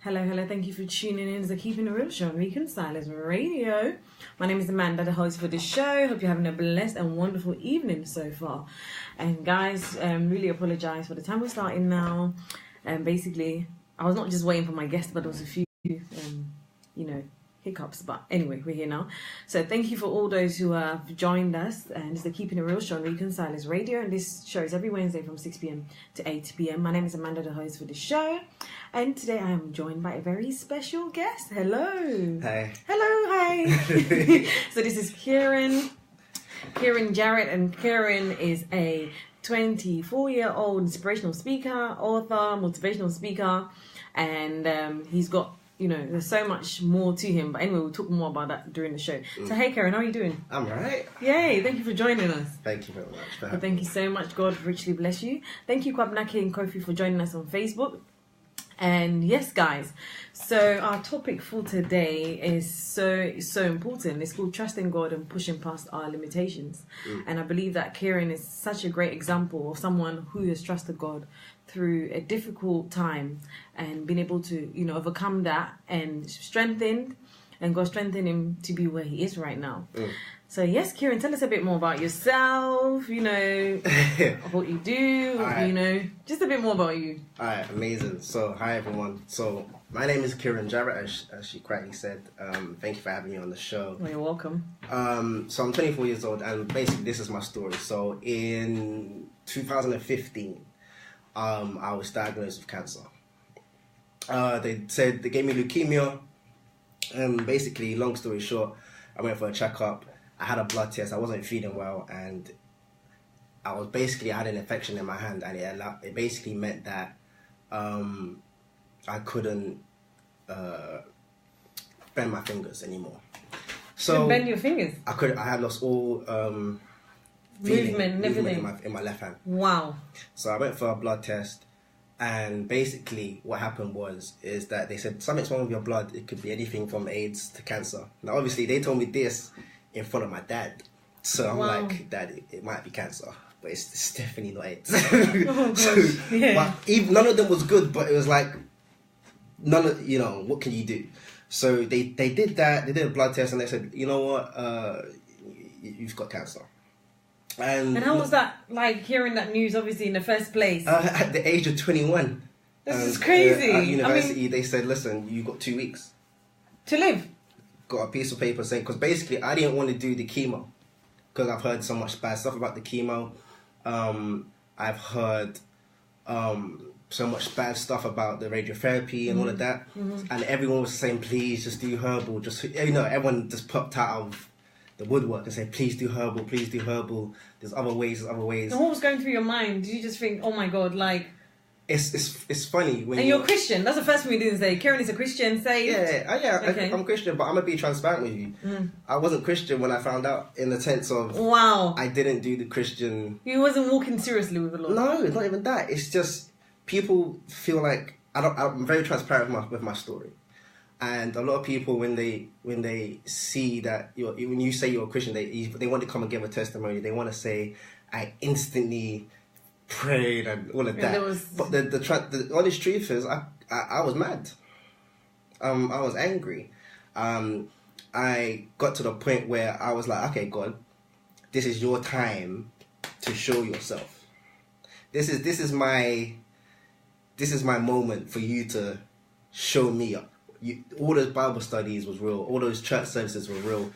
Hello. Thank you for tuning in to the Keeping It Real show on Reconcilers Radio. My name is Amanda, the host for this show. Hope you're having a blessed and wonderful evening so far. And guys, really apologise for the time we're starting now. Basically, I was not just waiting for my guest, but there was a few, hiccups. But anyway, we're here now. So thank you for all those who have joined us. And it's the Keeping It Real show on Reconcilers Radio. And this show is every Wednesday from 6 p.m. to 8 p.m. My name is Amanda, the host for this show. And today I am joined by a very special guest. Hello. Hi. Hello, hi. So this is Kierran Jarrett. And Kierran is a 24-year-old inspirational speaker, author, motivational speaker. And he's got, there's so much more to him. But anyway, we'll talk more about that during the show. So hey, Kierran, how are you doing? I'm right. Yay, thank you for joining us. Thank you very much for Well, thank you so much. God richly bless you. Thank you, Kwabnaki and Kofi, for joining us on Facebook. And yes, guys, so our topic for today is so important. It's called Trusting God and Pushing Past Our Limitations. And I believe that Kierran is such a great example of someone who has trusted God through a difficult time and been able to, overcome that and strengthened, and God strengthened him to be where he is right now. So yes, Kierran, tell us a bit more about yourself, what you do, right. Just a bit more about you. All right, amazing. So, hi everyone. So, my name is Kierran Jarrett, as she correctly said. Thank you for having me on the show. Well, you're welcome. So, I'm 24 years old, and basically this is my story. So, in 2015, I was diagnosed with cancer. They gave me leukemia, and basically, long story short, I went for a checkup. I had a blood test. I wasn't feeling well, and I had an infection in my hand, and it basically meant that I couldn't bend my fingers anymore. So you couldn't bend your fingers? I had lost all movement and everything in my left hand. Wow. So I went for a blood test, and basically what happened is that they said something's wrong with your blood. It could be anything from AIDS to cancer. Now, obviously, they told me this in front of my dad. So I'm like, Dad, it might be cancer, but it's definitely not AIDS. But none of them was good, but it was like, what can you do? So they did that. They did a blood test, and they said, you know what, you've got cancer. And how was that, like, hearing that news, obviously, in the first place? At the age of 21. This is crazy. At university, they said, listen, you've got 2 weeks. To live? Got a piece of paper saying, because basically I didn't want to do the chemo, because I've heard so much bad stuff about the chemo. I've heard so much bad stuff about the radiotherapy and all of that. And everyone was saying, please just do herbal. Everyone just popped out of the woodwork and said, please do herbal, please do herbal. There's other ways. And what was going through your mind? Did you just think, oh my God, like... It's funny when you're a Christian. That's the first thing we didn't say. Kierran is a Christian. Okay. I'm Christian, but I'm gonna be transparent with you. I wasn't Christian when I found out, in the sense of I didn't do the Christian. You wasn't walking seriously with the Lord. No, not even that. It's just people feel like I'm very transparent with my story, and a lot of people when they see that when you say you're a Christian, they want to come and give a testimony. They want to say, I instantly prayed and all of that. But the honest truth is, I was mad. I was angry. I got to the point where I was like, okay, God, this is your time to show yourself. This is my moment for you to show me up. All those Bible studies was real. All those church services were real.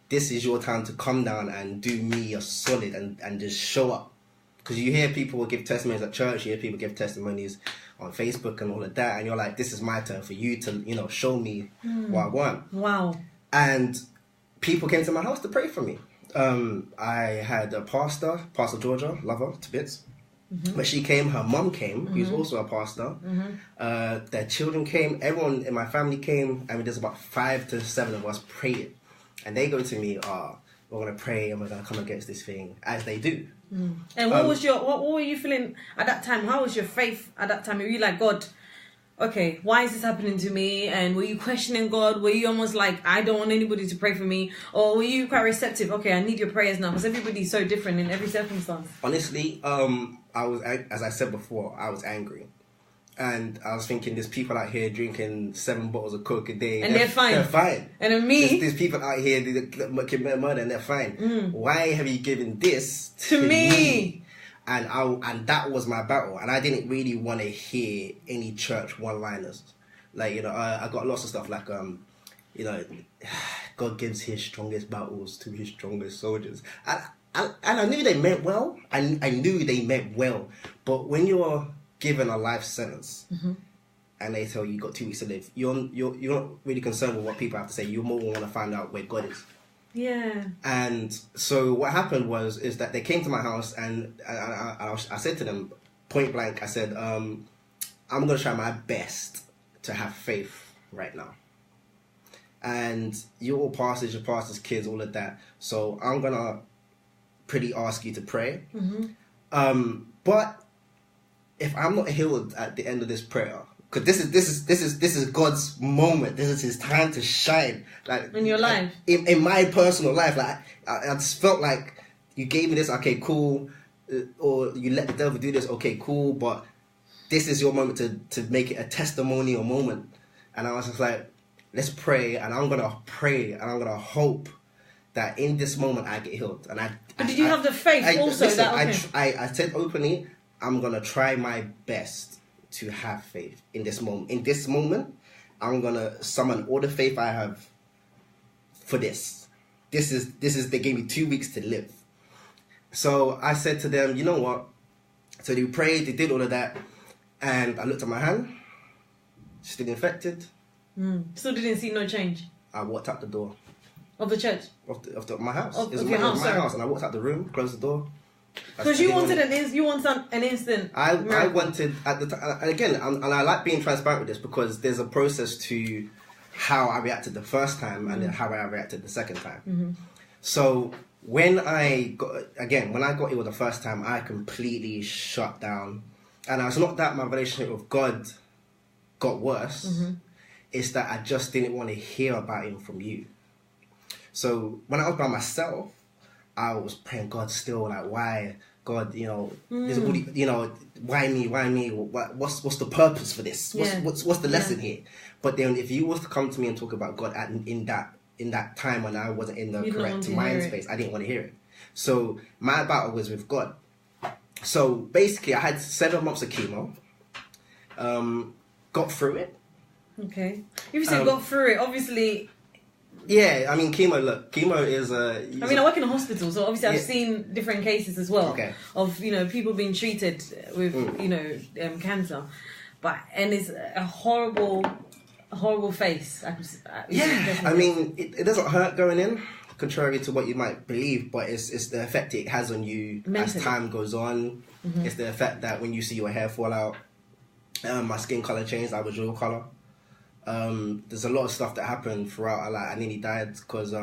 This is your time to come down and do me a solid and just show up. Because you hear people give testimonies at church, you hear people give testimonies on Facebook and all of that, and you're like, this is my turn for you to, show me what I want. Wow. And people came to my house to pray for me. I had a Pastor Georgia, love her to bits. But she came, her mum came, who's also a pastor. Their children came, everyone in my family came, and there's about 5 to 7 of us praying. And they go to me, we're going to pray and we're going to come against this thing, as they do. And what were you feeling at that time? How was your faith at that time? Were you like, God, okay, why is this happening to me? And were you questioning God? Were you almost like, I don't want anybody to pray for me? Or were you quite receptive? Okay, I need your prayers now, because everybody's so different in every circumstance. Honestly, I was, as I said before, I was angry. And I was thinking, there's people out here drinking 7 bottles of Coke a day. And they're fine. They're fine. And then me... There's people out here that commit murder and they're fine. Why have you given this to me? And that was my battle. And I didn't really want to hear any church one-liners. Like, you know, I got lots of stuff like, you know, God gives his strongest battles to his strongest soldiers. And I knew they meant well. I knew they meant well. But when you're given a life sentence and they tell you got 2 weeks to live, you're not really concerned with what people have to say. You more want to find out where God is. Yeah. And so what happened is that they came to my house and I said to them point blank, I said, I'm going to try my best to have faith right now. And you're all pastors, your pastors' kids, all of that. So I'm going to pretty ask you to pray. But if I'm not healed at the end of this prayer, because this is God's moment, this is his time to shine, like in your life, in my personal life, like I just felt like you gave me this, okay, cool, or you let the devil do this, okay, cool, but this is your moment to make it a testimonial moment. And I was just like, let's pray, and I'm gonna pray, and I'm gonna hope that in this moment I get healed. And but did you have the faith also? Listen, that okay. I said openly, I'm gonna try my best to have faith in this moment. In this moment, I'm gonna summon all the faith I have for this. This is they gave me 2 weeks to live. So I said to them, you know what? So they prayed, they did all of that, and I looked at my hand, still infected. Still didn't see no change. I walked out the door. Of the church? Of my house. Of it was your house, my house, and I walked out the room, closed the door. Because you wanted an instant. I wanted at the time, and again, and I like being transparent with this because there's a process to how I reacted the first time and then how I reacted the second time. So when I got ill the first time, I completely shut down, and it's not that my relationship with God got worse. It's that I just didn't want to hear about him from you. So when I was by myself, I was praying, God, still, like, why, God, you know, there's all the, you know, why me? What's the purpose for this? What's the lesson here? But then if you was to come to me and talk about God in that time when I wasn't in the correct mind space, I didn't want to hear it. So my battle was with God. So basically, I had 7 months of chemo. Got through it. Okay. If you said got through it, obviously. Yeah, I mean, chemo is I mean, I work in a hospital, so obviously I've seen different cases as well of, you know, people being treated with, you know, cancer. And it's a horrible face. I mean, it doesn't hurt going in, contrary to what you might believe, but it's the effect it has on you mentally as time goes on. It's the effect that when you see your hair fall out, my skin colour changed, I was real colour. There's a lot of stuff that happened throughout. Like, I nearly died because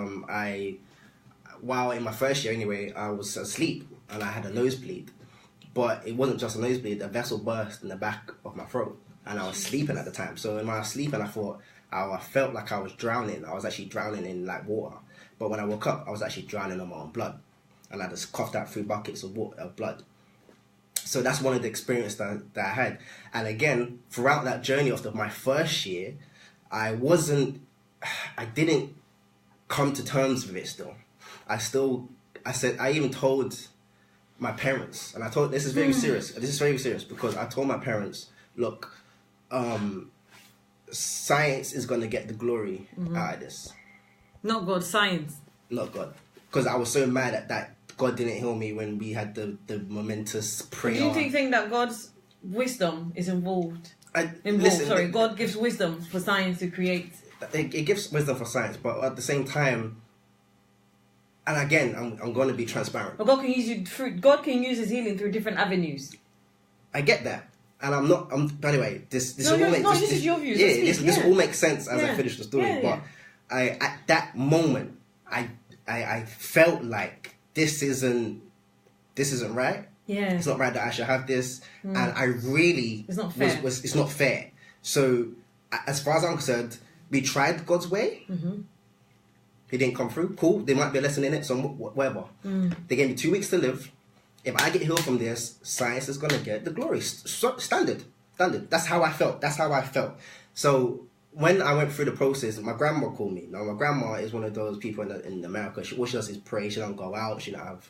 while in my first year anyway, I was asleep and I had a nosebleed. But it wasn't just a nosebleed, a vessel burst in the back of my throat. And I was sleeping at the time. So when I was sleeping, I felt like I was drowning. I was actually drowning in like water. But when I woke up, I was actually drowning on my own blood. And I just coughed out 3 buckets of blood. So that's one of the experiences that I had. And again, throughout that journey of my first year, I didn't come to terms with it still. I even told my parents, and I told, this is very serious. This is very serious because I told my parents, look, science is going to get the glory out of this. Not God, science. Not God. Because I was so mad at that God didn't heal me when we had the momentous prayer. Do you think that God's wisdom is involved? God gives wisdom for science to create. It gives wisdom for science, but at the same time, and again, I'm going to be transparent. But God can use His healing through different avenues. I get that, and by the way, this is your view. Yeah, this all makes sense as I finish the story. But at that moment, I felt like this isn't right. Yeah. It's not right that I should have this. And I really... It's not fair. It's not fair. So, as far as I'm concerned, we tried God's way. It didn't come through. Cool. There might be a lesson in it. So, whatever. They gave me 2 weeks to live. If I get healed from this, science is going to get the glory. Standard. Standard. That's how I felt. So when I went through the process, my grandma called me. Now, my grandma is one of those people in America. All she does is pray. She don't go out. She don't have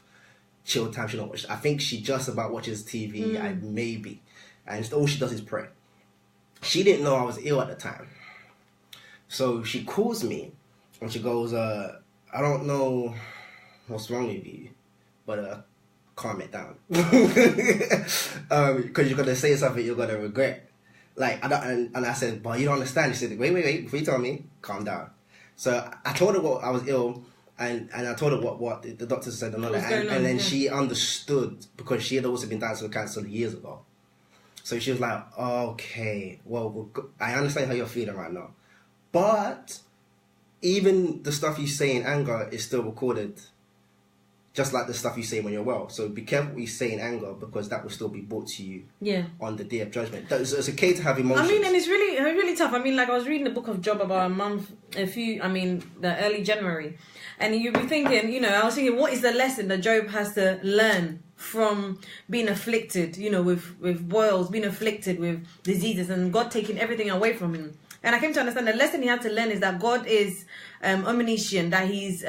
chill time. She don't watch. I think she just about watches TV, maybe. And all she does is pray. She didn't know I was ill at the time. So she calls me and she goes, I don't know what's wrong with you, but calm it down. Because you're going to say something you're going to regret. Like, and I said, but you don't understand. She said, wait, before you tell me, calm down. So I told her what I was ill, and I told her what the doctor said and all that. And then she understood, because she had also been diagnosed with cancer years ago. So she was like, okay, well, I understand how you're feeling right now. But even the stuff you say in anger is still recorded, just like the stuff you say when you're well. So be careful what you say in anger, because that will still be brought to you on the day of judgment. It's okay to have emotions. I mean, and it's really tough. I mean, like I was reading the book of Job about the early January. And you'd be thinking, I was thinking, what is the lesson that Job has to learn from being afflicted, with boils, being afflicted with diseases, and God taking everything away from him. And I came to understand the lesson he had to learn is that God is omniscient, that he's...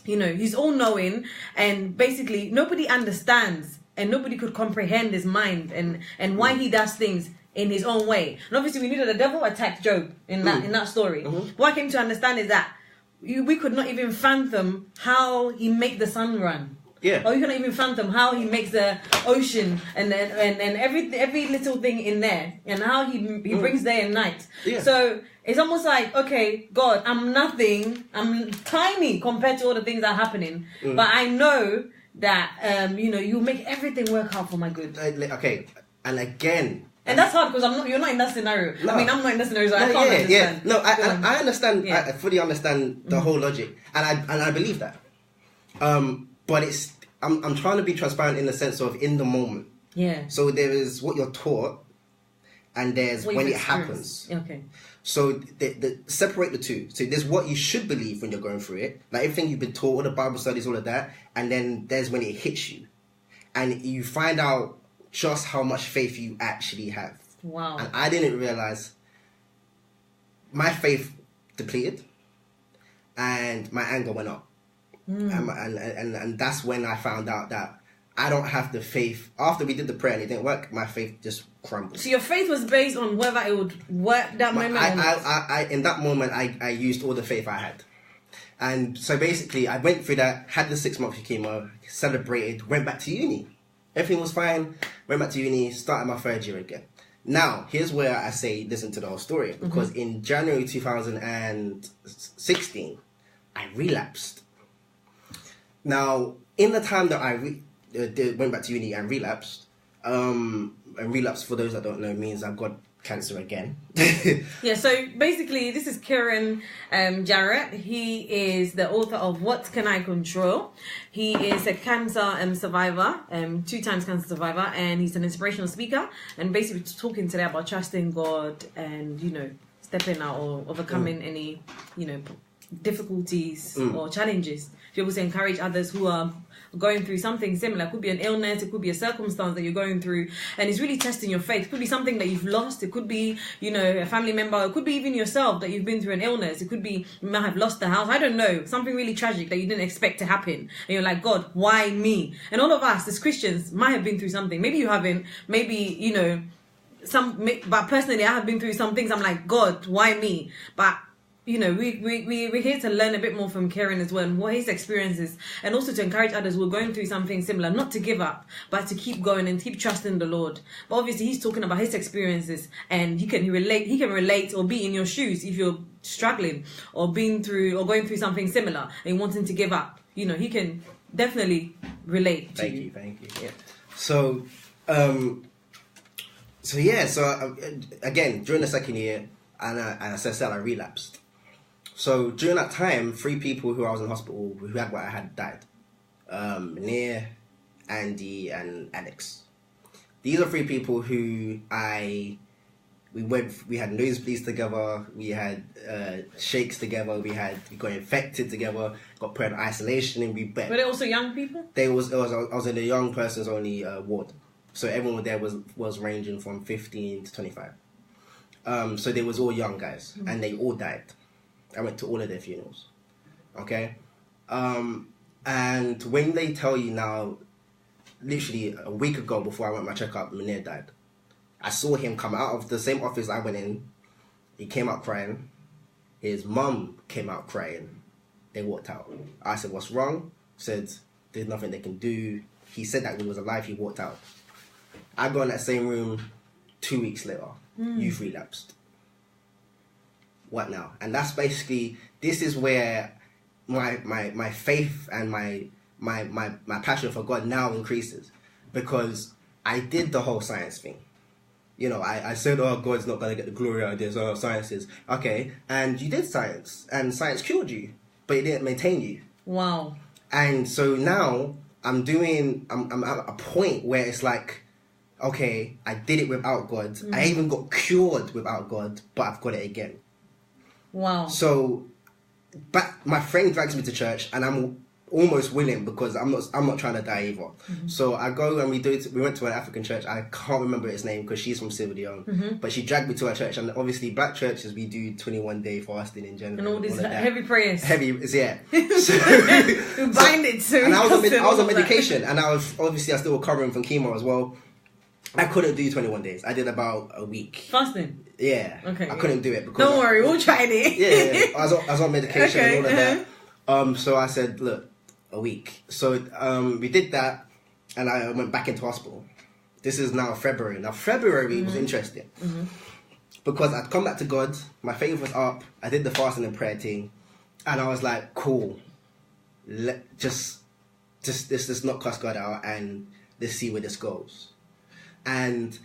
he's all-knowing, and basically nobody understands and nobody could comprehend his mind and why he does things in his own way. And obviously we knew that the devil attacked Job in that story. What I came to understand is that we could not even fathom how he make the sun run. Yeah. Or you cannot even fathom how he makes the ocean and every little thing in there, and how he brings day and night. Yeah. So it's almost like, okay, God, I'm nothing. I'm tiny compared to all the things that are happening. But I know that you make everything work out for my good. Okay, and again. And that's hard because you're not in that scenario. No. I mean, I'm not in that scenario, so I can't understand. Yeah. No, I understand. Yeah. I fully understand the whole logic, and I believe that. But I'm trying to be transparent in the sense of in the moment. Yeah. So there is what you're taught, and there's when it happens. Okay. So separate the two. So there's what you should believe when you're going through it, like everything you've been taught, all the Bible studies, all of that, and then there's when it hits you, and you find out just how much faith you actually have. Wow. And I didn't realize my faith depleted, and my anger went up. And that's when I found out that I don't have the faith. After we did the prayer and it didn't work, my faith just crumbled. So your faith was based on whether it would work that moment? I in that moment, I used all the faith I had. And so basically, I went through that, had the 6 months of chemo, celebrated, went back to uni. Everything was fine, went back to uni, started my 3rd year again. Now, here's where I say listen to the whole story. Because in January 2016, I relapsed. Now, in the time that I went back to uni and relapsed, and relapse, for those that don't know, means I've got cancer again. Yeah, so basically, this is Kierran Jarrett. He is the author of What Can I Control? He is a cancer survivor, 2 times cancer survivor, and he's an inspirational speaker. And basically, talking today about trusting God and, stepping out or overcoming any, difficulties or challenges. Be able to encourage others who are going through something similar. It could be an illness, it could be a circumstance that you're going through, and it's really testing your faith. It could be something that you've lost, it could be a family member, it could be even yourself, that you've been through an illness, it could be you might have lost the house, I don't know, something really tragic that you didn't expect to happen, and you're like, God, why me? And all of us as Christians might have been through something. Maybe you haven't, maybe but personally I have been through some things. I'm like, God, why me? But we're here to learn a bit more from Kierran as well, and what his experiences, and also to encourage others who are going through something similar, not to give up, but to keep going and keep trusting the Lord. But obviously he's talking about his experiences, and he can relate or be in your shoes if you're struggling or going through something similar and wanting to give up. He can definitely relate to you. Thank you. Yeah. So again, during the 2nd year, and as I said, I relapsed. So during that time, 3 people who I was in hospital who had what I had died. Nir, Andy, and Alex. These are 3 people who we had nosebleeds together, we had shakes together, we got infected together, got put in isolation, and we bet. Were they also young people? I was in a young person's only ward. So everyone there was ranging from 15 to 25. So they was all young guys, and they all died. I went to all of their funerals. Okay? And when they tell you now, literally a week ago before I went my checkup, Munir died. I saw him come out of the same office I went in. He came out crying. His mum came out crying. They walked out. I said, what's wrong? Said, there's nothing they can do. He said that when he was alive, he walked out. I go in that same room 2 weeks later. You've relapsed. What now? And that's basically, this is where my faith and my passion for God now increases. Because I did the whole science thing. You know, I said, oh, God's not going to get the glory out of this. Oh, science is. Okay. And you did science. And science cured you. But it didn't maintain you. Wow. And so now I'm at a point where it's like, okay, I did it without God. I even got cured without God, but I've got it again. Wow. So, but my friend drags me to church, and I'm almost willing because I'm not trying to die either. So I go and we went to an African church. I can't remember its name because she's from Sierra Leone, but she dragged me to her church. And obviously, black churches, we do 21-day fasting in general, and all these heavy prayers. Heavy, yeah. So, bind it. So and I was on medication, and I still recovering from chemo as well. I couldn't do 21 days. I did about a week fasting. Yeah. Okay. I couldn't do it because. Don't worry, we'll try it. Yeah. I was on medication and all of that. So I said, look, a week. So we did that, and I went back into hospital. This is now February. Now February was interesting because I'd come back to God. My faith was up. I did the fasting and prayer thing, and I was like, cool. Just not cuss God out, and let's see where this goes. And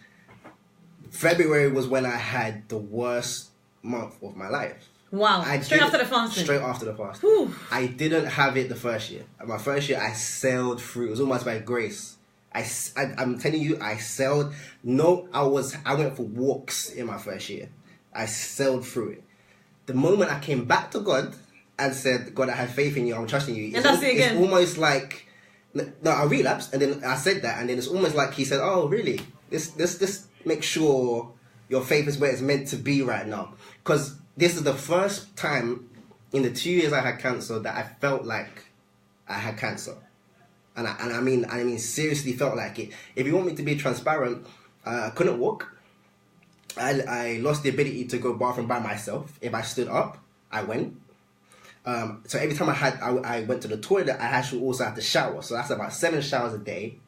February was when I had the worst month of my life. Wow. Straight after the fasting. Straight after the fasting. Whew. I didn't have it the first year. My first year, I sailed through. It was almost by grace. I'm telling you, I sailed. No, I went for walks in my first year. I sailed through it. The moment I came back to God and said, God, I have faith in you, I'm trusting you. And that's it again. It's almost like, no, I relapsed, and then I said that, and then it's almost like he said, oh, really? This make sure your faith is where it's meant to be right now. Because this is the first time in the 2 years I had cancer that I felt like I had cancer. And I mean seriously felt like it. If you want me to be transparent, I couldn't walk. I lost the ability to go to the bathroom by myself. If I stood up, I went. So every time I went to the toilet, I actually also had to shower. So that's about 7 showers a day.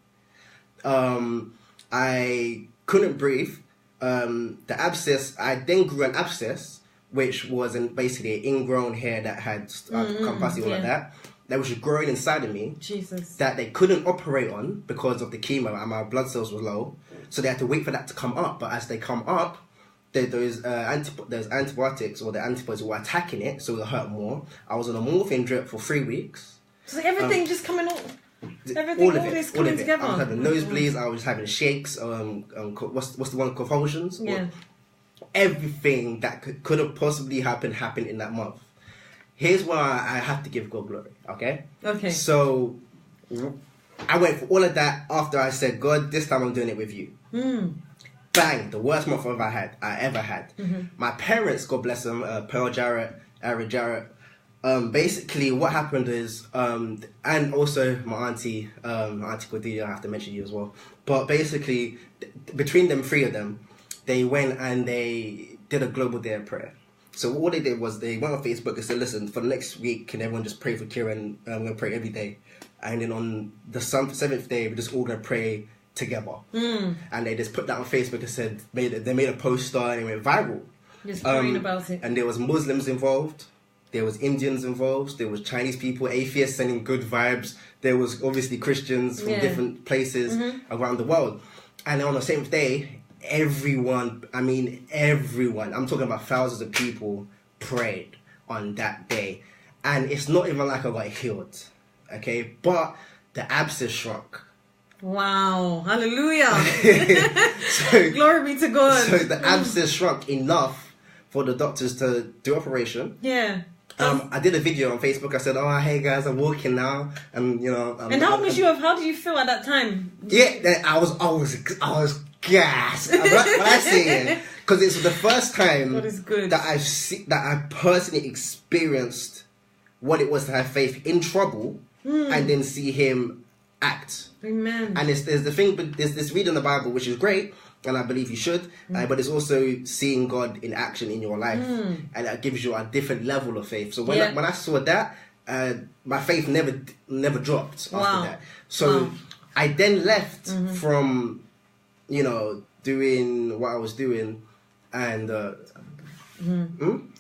I couldn't breathe. The abscess, I then grew an abscess, which was basically an ingrown hair that had capacity, all of that. That was just growing inside of me. Jesus. That they couldn't operate on because of the chemo and my blood cells were low. So they had to wait for that to come up. But as they come up, there's antibiotics, or the antibodies were attacking it, so it hurt more. I was on a morphine drip for 3 weeks. So everything just coming on. Everything, all this coming together. I was having nosebleeds. I was having shakes. What's the one, convulsions? Yeah. Everything that could have possibly happened in that month. Here's why I have to give God glory. Okay. So I went for all of that after I said, God, this time I'm doing it with you. Bang! The worst month I ever had. My parents, God bless them, Kierran Jarrett, Kierran Jarrett. Basically, what happened is, and also my auntie Cordelia, I have to mention you as well. But basically, between them, 3 of them, they went and they did a global day of prayer. So what they did was they went on Facebook and said, listen, for the next week, can everyone just pray for Kierran? I'm going to pray every day. And then on the 7th day, we're just all going to pray together. And they just put that on Facebook and said, they made a poster and it went viral. Just praying about it. And there was Muslims involved. There was Indians involved. There was Chinese people, atheists sending good vibes. There was obviously Christians from different places around the world. And on the 7th day, everyone, I'm talking about thousands of people prayed on that day. And it's not even like I got healed, okay? But the abscess shrunk. Wow, hallelujah. Glory be to God. So the abscess shrunk enough for the doctors to do operation. Yeah. I did a video on Facebook. I said, "Oh, hey guys, I'm walking now," and and how did you feel at that time? Yeah, I was gassed when I say it, because it's the first time that I personally experienced what it was to have faith in trouble and then see him act. Amen. And there's the thing, but there's this reading the Bible, which is great, and I believe you should, but it's also seeing God in action in your life, and that gives you a different level of faith. So when I saw that, my faith never dropped after that. So I then left from doing what I was doing, and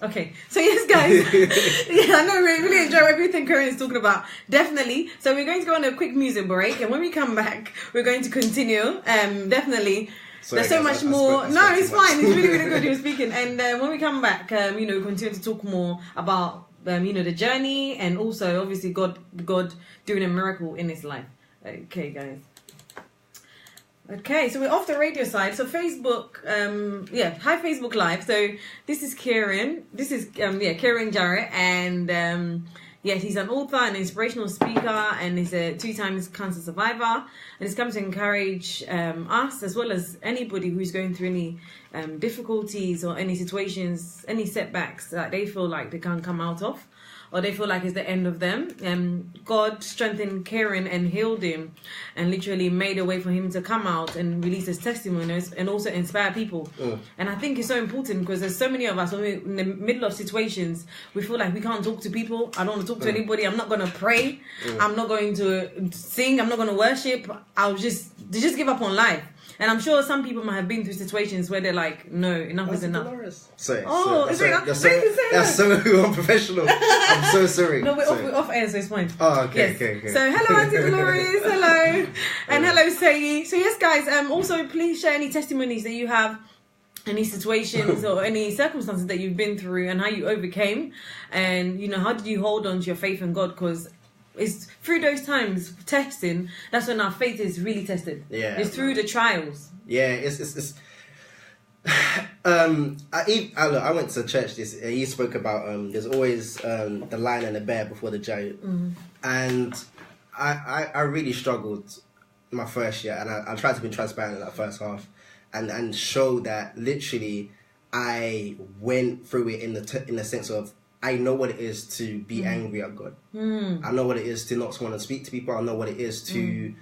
okay, so yes guys, I know we really enjoy everything Kierran is talking about, definitely. So we're going to go on a quick music break, and when we come back we're going to continue. Definitely. Sorry, there's so much more. No, it's fine. It's really, really good you were speaking. And when we come back, we continue to talk more about the journey, and also obviously God doing a miracle in his life. Okay, guys. Okay, so we're off the radio side. So Facebook, hi Facebook Live. So this is Kierran. This is Kierran Jarrett, and he's an author, an inspirational speaker, and he's a 2-time cancer survivor. And he's come to encourage us, as well as anybody who's going through any difficulties or any situations, any setbacks that they feel like they can't come out of, or they feel like it's the end of them. God strengthened Kierran and healed him, and literally made a way for him to come out and release his testimonies and also inspire people. And I think it's so important, because there's so many of us when we're in the middle of situations, we feel like we can't talk to people. I don't want to talk to anybody. I'm not going to pray. I'm not going to sing. I'm not going to worship. I'll just give up on life. And I'm sure some people might have been through situations where they're like, no, enough is enough. That's so unprofessional. I'm so sorry. No, we're off air, so it's fine. Oh, okay, okay. So hello, Auntie Dolores. Hello. And hello, Sayi. So yes, guys, also please share any testimonies that you have, any situations or any circumstances that you've been through, and how you overcame, and how did you hold on to your faith in God, because it's through those times testing, that's when our faith is really tested. Yeah, it's through the trials. Yeah, it's I went to church. He spoke about there's always the lion and the bear before the giant, and I really struggled my first year, and I tried to be transparent in that first half, and show that literally I went through it in the sense of, I know what it is to be angry at God. I know what it is to not want to speak to people. I know what it is to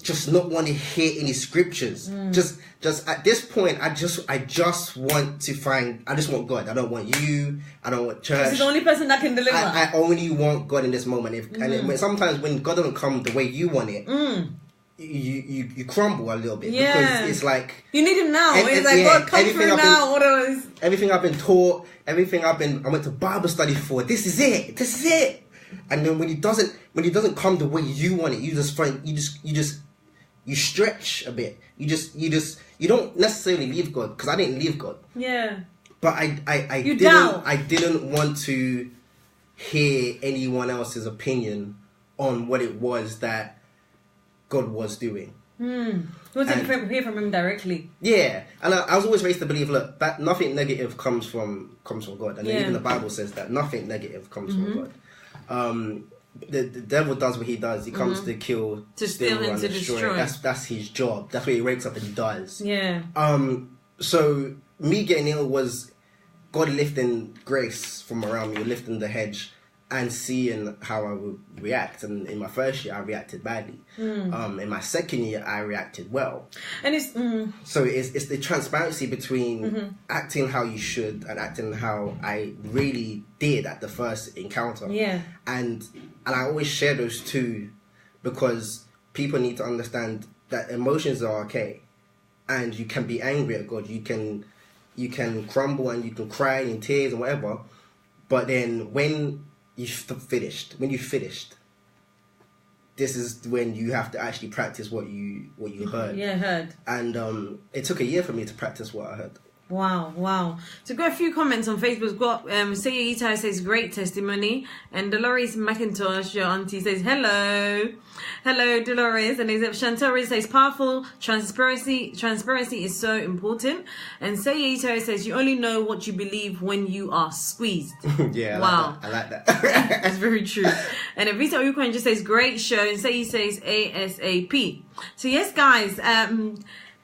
just not want to hear any scriptures. Just at this point, I just want to find. I just want God. I don't want you. I don't want church. This is the only person that can deliver. I only want God in this moment. Sometimes when God doesn't come the way you want it. You crumble a little bit, because it's like you need him now. It's like, God, come through now. Everything I've been taught, I went to Bible study for. This is it. And then when he doesn't come the way you want it, you stretch a bit. You don't necessarily leave God, because I didn't leave God. Yeah. But I didn't want to hear anyone else's opinion on what it was that God was doing. You want to hear from him directly. Yeah, and I was always raised to believe, look, that nothing negative comes from God, and even the Bible says that nothing negative comes from God. The devil does what he does. He comes to kill, to steal, and to destroy. That's his job. That's what he wakes up and he does. Yeah. So me getting ill was God lifting grace from around me, lifting the hedge, and seeing how I would react. And in my first year, I reacted badly. In my second year, I reacted well. And it's so it's the transparency between acting how you should and acting how I really did at the first encounter. Yeah. And I always share those two, because people need to understand that emotions are okay, and you can be angry at God. You can crumble and you can cry in tears and whatever, but then when you finished, this is when you have to actually practice what you heard. Yeah, heard. And it took a year for me to practice what I heard. Wow. So got a few comments on Facebook. Got Sayya Ita says great testimony, and Dolores McIntosh, your auntie, says hello Dolores, and Chantel says powerful. Transparency is so important, and Sayya Ita says you only know what you believe when you are squeezed. Yeah, wow, I like that. That's very true. And Evita Ukwan just says great show, and Sayya says ASAP. So yes, guys,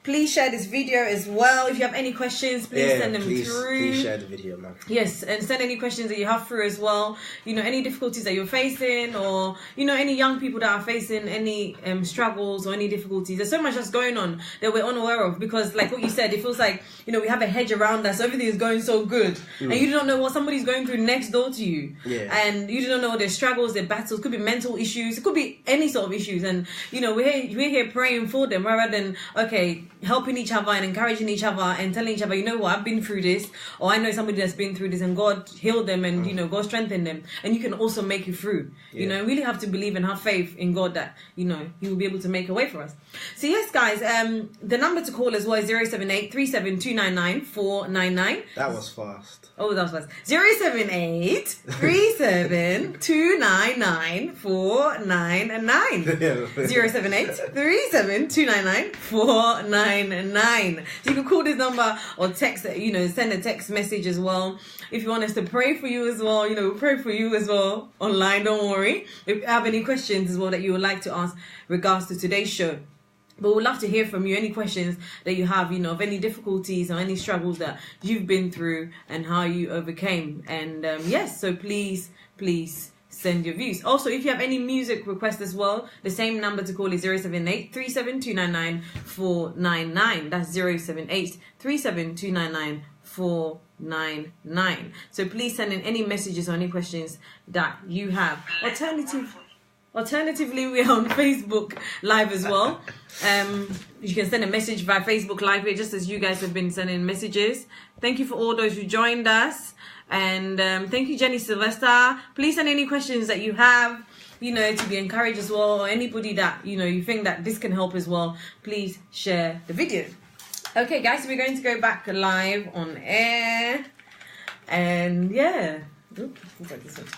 please share this video as well. If you have any questions, please send them through. Please share the video, man. Yes, and send any questions that you have through as well. You know, any difficulties that you're facing, or, you know, any young people that are facing any struggles or any difficulties. There's so much that's going on that we're unaware of, because like what you said, it feels like, you know, we have a hedge around us. Everything is going so good. And you don't know what somebody's going through next door to you. Yeah. And you don't know their struggles, their battles. It could be mental issues. It could be any sort of issues. And, you know, we're here praying for them rather than, okay, helping each other and encouraging each other and telling each other, you know what, I've been through this, or I know somebody that's been through this, and God healed them, and you know, God strengthened them, and you can also make it through. You know, really have to believe and have faith in God that, you know, He will be able to make a way for us. So yes, guys, the number to call as well is 078 37299 499. That was fast. Oh, that was fast. 078 37299 499. 078 37299 499. So you can call this number or text, you know, send a text message as well. If you want us to pray for you as well, you know, we'll pray for you as well online, don't worry. If you have any questions as well that you would like to ask regards to today's show. But we'd love to hear from you, any questions that you have, you know, of any difficulties or any struggles that you've been through and how you overcame. And yes, so please send your views. Also, if you have any music requests as well, the same number to call is 078 37299 499. That's 078 37299 499. So please send in any messages or any questions that you have. Alternatively, we are on Facebook Live as well. You can send a message via Facebook Live here, just as you guys have been sending messages. Thank you for all those who joined us. And thank you, Jenny Sylvester. Please send any questions that you have, you know, to be encouraged as well. Or anybody that, you know, you think that this can help as well, please share the video. Okay, guys, so we're going to go back live on air. And yeah. Oops, looks like this one.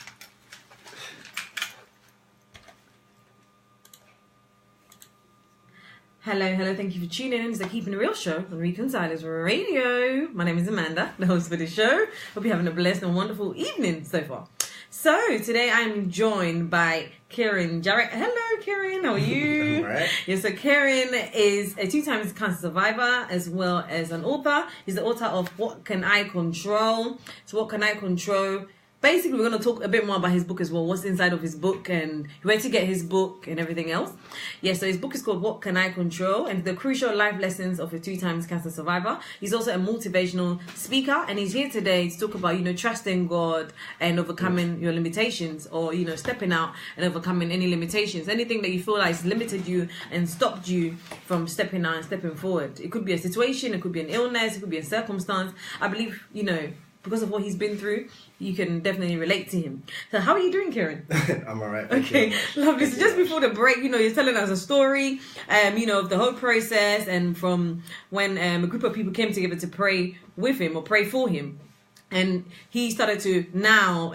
Hello, thank you for tuning in to the Keeping It Real show on Reconcilers Radio. My name is Amanda, the host for the show. Hope you're having a blessed and wonderful evening so far. So, today I'm joined by Kierran Jarrett. Hello, Kierran, how are you? All right. Yeah, so Kierran is a 2-time cancer survivor as well as an author. He's the author of What Can I Control? So, What Can I Control? Basically, we're going to talk a bit more about his book as well, what's inside of his book and where to get his book and everything else. Yeah, so his book is called What Can I Control? And the crucial life lessons of a 2-time cancer survivor. He's also a motivational speaker, and he's here today to talk about, you know, trusting God and overcoming your limitations, or, you know, stepping out and overcoming any limitations. Anything that you feel like has limited you and stopped you from stepping out and stepping forward. It could be a situation, it could be an illness, it could be a circumstance. I believe, you know, because of what he's been through, you can definitely relate to him. So how are you doing, Kierran? I'm all right. Okay, lovely. So just before the break, you know, you're telling us a story, you know, of the whole process and from when a group of people came together to pray with him or pray for him. And he started to now,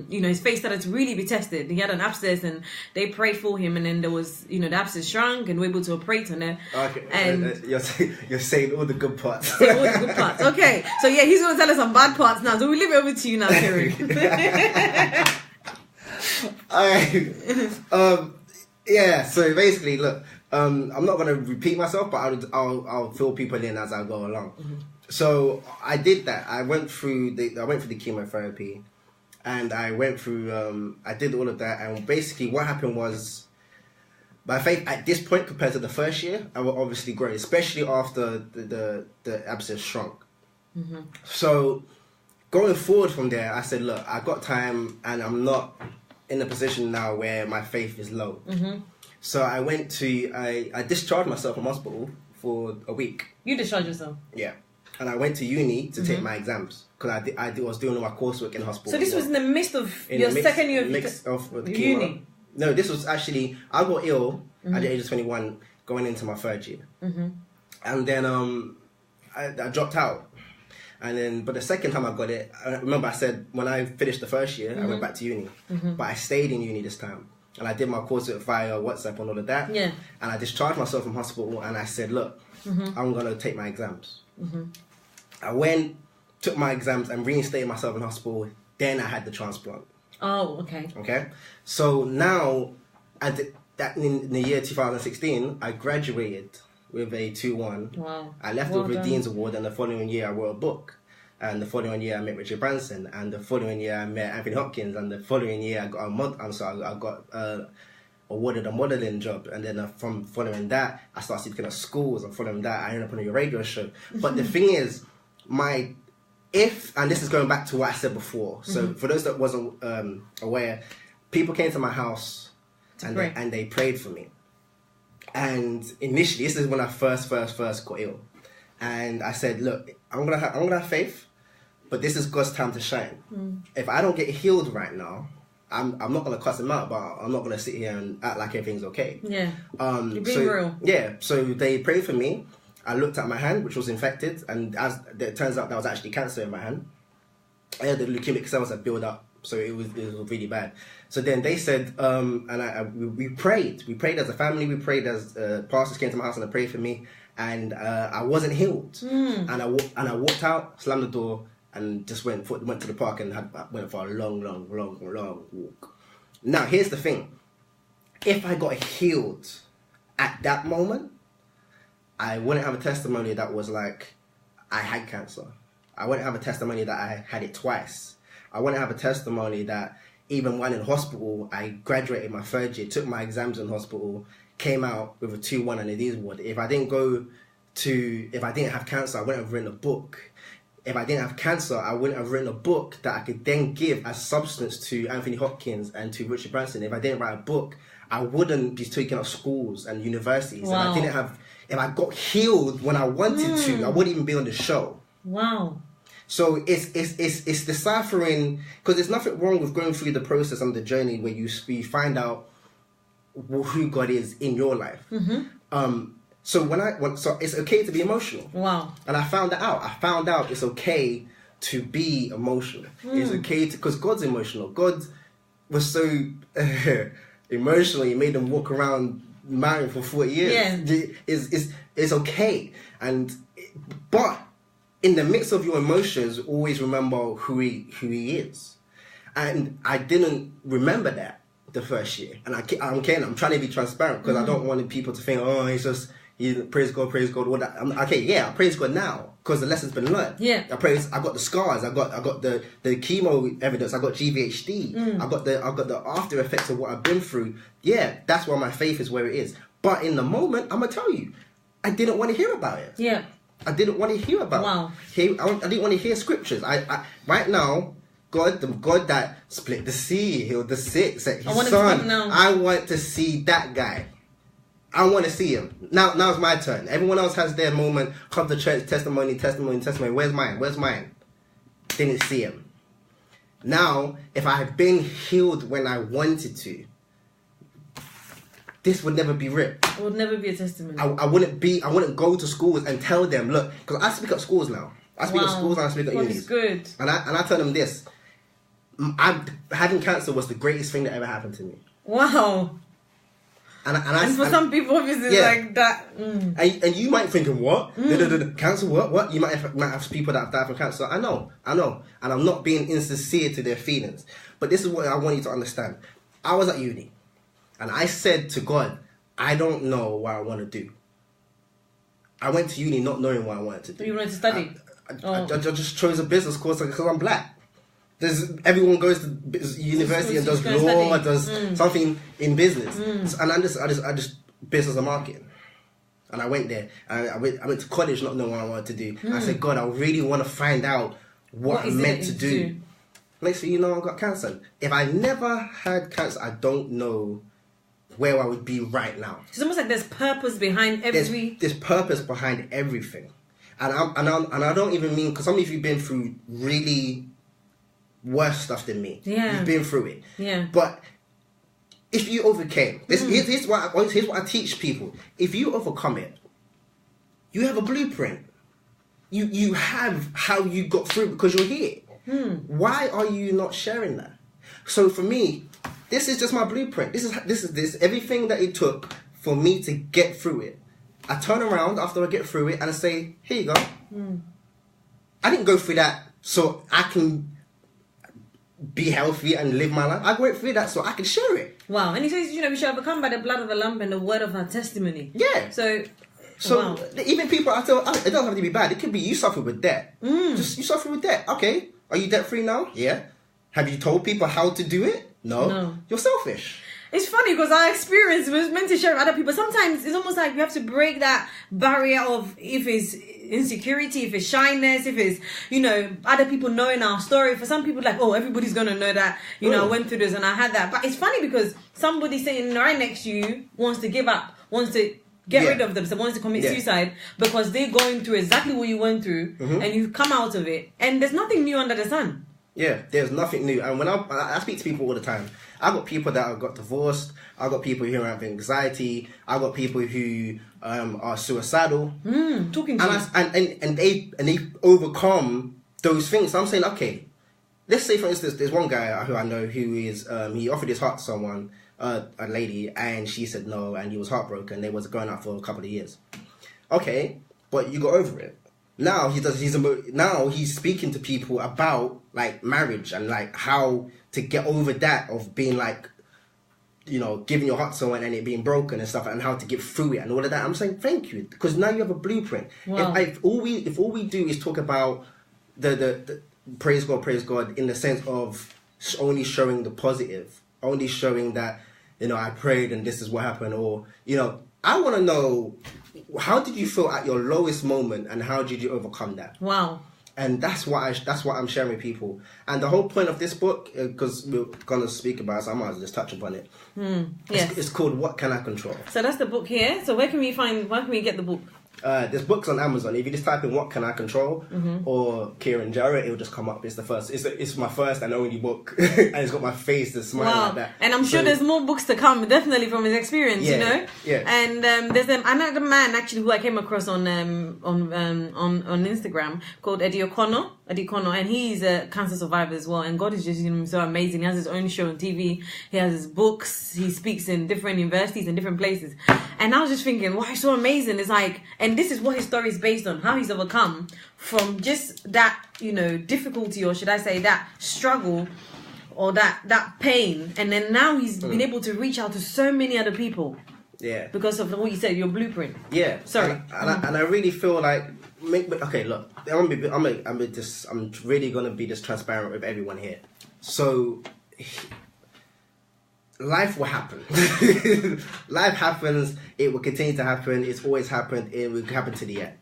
you know, his faith started to really be tested. He had an abscess and they prayed for him, and then there was, you know, the abscess shrunk and we were able to operate on it. Okay, and you're saying all the good parts. Say all the good parts. Okay, so yeah, he's going to tell us some bad parts now. So we leave it over to you now, Kierran. Yeah, so basically, look, I'm not going to repeat myself, but I'll fill people in as I go along. Mm-hmm. So I did that. I went through the chemotherapy, and I went through. I did all of that, and basically, what happened was, my faith at this point compared to the first year, I was obviously growing, especially after the abscess shrunk. Mm-hmm. So going forward from there, I said, look, I got time, and I'm not in a position now where my faith is low. Mm-hmm. So I went to I discharged myself from hospital for a week. You discharged yourself? Yeah. And I went to uni to take my exams, because I was doing all my coursework in hospital. So this was in the midst of your second year of uni? No, this was actually, I got ill at the age of 21 going into my third year. Mm-hmm. And then I dropped out. And then, but the second time I got it, I remember I said when I finished the first year, I went back to uni. But I stayed in uni this time. And I did my course via WhatsApp and all of that. Yeah. And I discharged myself from hospital and I said, look, I'm going to take my exams. I went, took my exams and reinstated myself in hospital. Then I had the transplant. Oh, okay. Okay. So now, in the year 2016, I graduated with a 2-1. Wow. I left with a Dean's Award, and the following year I wrote a book. And the following year I met Richard Branson, and the following year I met Anthony Hopkins, and the following year I got awarded a modeling job, and then from following that I started speaking at schools, and following that I ended up on a radio show. But the thing is, and this is going back to what I said before. So for those that wasn't aware, people came to my house and they prayed for me. And initially, this is when I first got ill. And I said, look, I'm gonna have faith, but this is God's time to shine. If I don't get healed right now, I'm not gonna cuss him out, but I'm not gonna sit here and act like everything's okay. Yeah. You're being real. Yeah. So they prayed for me. I looked at my hand, which was infected, and as it turns out, that was actually cancer in my hand. I had the leukemic cells that built up, so it was really bad. So then they said, we prayed. We prayed as a family. We prayed as pastors came to my house and they prayed for me. And I wasn't healed. And I walked out, slammed the door, and just went to the park and went for a long walk. Now, here's the thing. If I got healed at that moment, I wouldn't have a testimony that was like, I had cancer. I wouldn't have a testimony that I had it twice. I wouldn't have a testimony that even when in hospital, I graduated my third year, took my exams in hospital, came out with a 2-1 and a Dean's Award. If I didn't have cancer, I wouldn't have written a book. If I didn't have cancer, I wouldn't have written a book that I could then give as substance to Anthony Hopkins and to Richard Branson. If I didn't write a book, I wouldn't be taking up schools and universities. Wow. If I got healed when I wanted to, I wouldn't even be on the show. Wow. So it's deciphering, because there's nothing wrong with going through the process and the journey where you find out who God is in your life. So it's okay to be emotional. Wow. And I found that out. I found out it's okay to be emotional. It's okay because God's emotional. God was so emotional. He made them walk around married for 40 years. Yeah. It's okay. But in the midst of your emotions, always remember who he is. And I didn't remember that the first year. And I'm trying to be transparent because I don't want people to think, oh, praise God, all that. I praise God now because the lesson's been learned. Yeah. I got the scars, I got the chemo evidence, I got GVHD, I got the after effects of what I've been through. Yeah, that's why my faith is where it is. But in the moment, I'm gonna tell you, I didn't want to hear about it. Yeah. I didn't want to hear about it. I didn't want to hear scriptures. I right now, God, the God that split the sea, healed the sick, set his son. I want to see that guy. I want to see him. Now's my turn. Everyone else has their moment. Come to church, testimony. Where's mine? Didn't see him. Now, if I had been healed when I wanted to, this would never be ripped. It would never be a testimony. I wouldn't go to schools and tell them, look, because I speak at schools now. I speak at schools and I speak at unis. That's good. And I tell them this. Having cancer was the greatest thing that ever happened to me. Wow. And for some people, obviously, like that. And you might think, what? Cancer, what? You might have people that have died from cancer. I know. And I'm not being insincere to their feelings. But this is what I want you to understand. I was at uni. And I said to God, I don't know what I want to do. I went to uni not knowing what I wanted to do. You wanted to study? I just chose a business course because I'm black. Everyone goes to university and does law, does something in business. And I just business and marketing. And I went there. I went to college not knowing what I wanted to do. I said, God, I really want to find out what I'm meant to do. Next thing you know, I got cancer. If I never had cancer, I don't know where I would be right now. It's almost like there's purpose behind There's purpose behind everything. And I don't even mean, because some of you have been through really worse stuff than me. Yeah. You've been through it. Yeah. But if you overcame, here's what I teach people. If you overcome it, you have a blueprint. you have how you got through because you're here. Why are you not sharing that? So for me, this is just my blueprint. This is everything that it took for me to get through it. I turn around after I get through it and I say, here you go. I didn't go through that so I can be healthy and live my life. I went through that so I can share it. Wow. And he says, we shall overcome by the blood of the Lamb and the word of our testimony. Yeah. So wow. Even people, it doesn't have to be bad. It could be you suffer with debt. Just you suffer with debt. Okay. Are you debt free now? Yeah. Have you told people how to do it? No. You're selfish. It's funny because our experience was meant to share with other people. Sometimes it's almost like you have to break that barrier of if it's insecurity, if it's shyness, if it's, other people knowing our story. For some people, like, oh, everybody's going to know that, I went through this and I had that. But it's funny because somebody sitting right next to you wants to give up, wants to get rid of themselves, wants to commit suicide because they're going through exactly what you went through and you've come out of it. And there's nothing new under the sun. Yeah, there's nothing new. And when I speak to people all the time, I've got people that have got divorced. I've got people who have anxiety. I've got people who are suicidal. Talking to you. And they overcome those things. So I'm saying, okay, let's say for instance, there's one guy who I know who is he offered his heart to someone, a lady, and she said no, and he was heartbroken. They was going out for a couple of years. Okay, but you got over it. Now he's speaking to people about like marriage and like how to get over that of being like, giving your heart to someone and it being broken and stuff, and how to get through it and all of that. I'm saying thank you, because now you have a blueprint. Wow. If all we do is talk about the praise God in the sense of only showing the positive, only showing that I prayed and this is what happened, or I want to know, how did you feel at your lowest moment and how did you overcome that? Wow. And that's what I'm sharing with people. And the whole point of this book, because we're gonna speak about it, so I might as well just touch upon it. Yes. It's called What Can I Control? So that's the book here. So where can we get the book? There's books on Amazon. If you just type in "What Can I Control" or Kierran Jarrett, it'll just come up. It's the first. It's my first and only book, and it's got my face that's smiling like that. And I'm sure there's more books to come, definitely from his experience. Yeah. And there's another man actually who I came across on Instagram called Eddie O'Connor, and he's a cancer survivor as well. And God is just so amazing. He has his own show on TV. He has his books. He speaks in different universities and different places. And I was just thinking, wow, it's so amazing. It's like, and this is what his story is based on, how he's overcome from just that, difficulty, or should I say that struggle or that pain. And then now he's been able to reach out to so many other people. Yeah. Because of what you said, your blueprint. Yeah. Sorry. And I really feel like, okay, look, I'm really going to be just transparent with everyone here. So, life will happen. Life happens. It will continue to happen. It's always happened. It will happen to the end.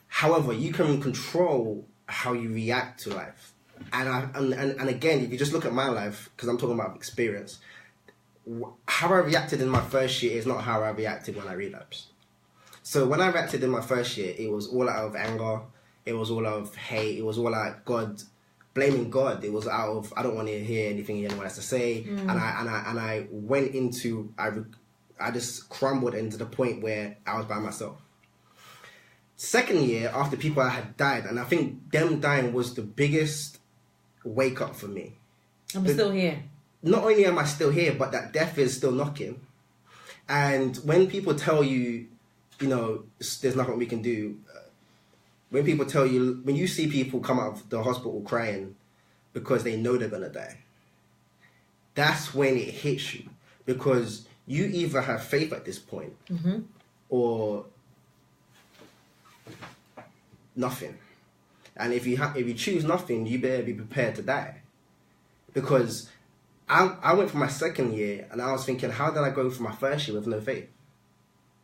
However, you can control how you react to life. And again, if you just look at my life, because I'm talking about experience, how I reacted in my first year is not how I reacted when I relapsed. So when I reacted in my first year, it was all out of anger. It was all out of hate. It was all out of God. Blaming God. It was out of, I don't want to hear anything anyone has to say. And I went into, I just crumbled into the point where I was by myself. Second year, after people had died, and I think them dying was the biggest wake up for me. I'm still here. Not only am I still here, but that death is still knocking. And when people tell you, there's nothing we can do, when people tell you, when you see people come out of the hospital crying because they know they're going to die, that's when it hits you. Because you either have faith at this point or nothing. And if you choose nothing, you better be prepared to die. Because I went for my second year and I was thinking, how did I go for my first year with no faith?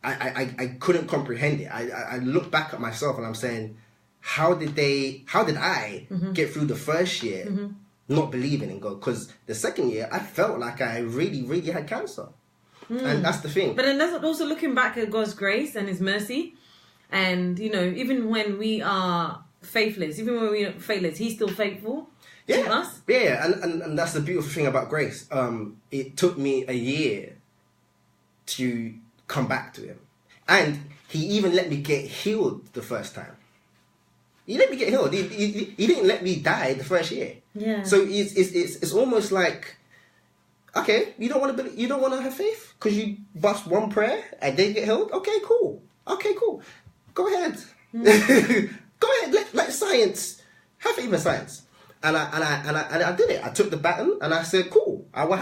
I couldn't comprehend it. I look back at myself and I'm saying, how did I get through the first year not believing in God? Because the second year, I felt like I really, really had cancer. And that's the thing. But then that's also looking back at God's grace and his mercy. And, even when we are faithless, he's still faithful to us. Yeah, and that's the beautiful thing about grace. It took me a year to come back to him. And he even let me get healed the first time. He let me get healed. He didn't let me die the first year. Yeah. So it's almost like, okay, you don't want to have faith because you bust one prayer and they get healed. Okay, cool. Go ahead. Go ahead. Let science have faith in science. And I did it. I took the baton and I said, cool. I will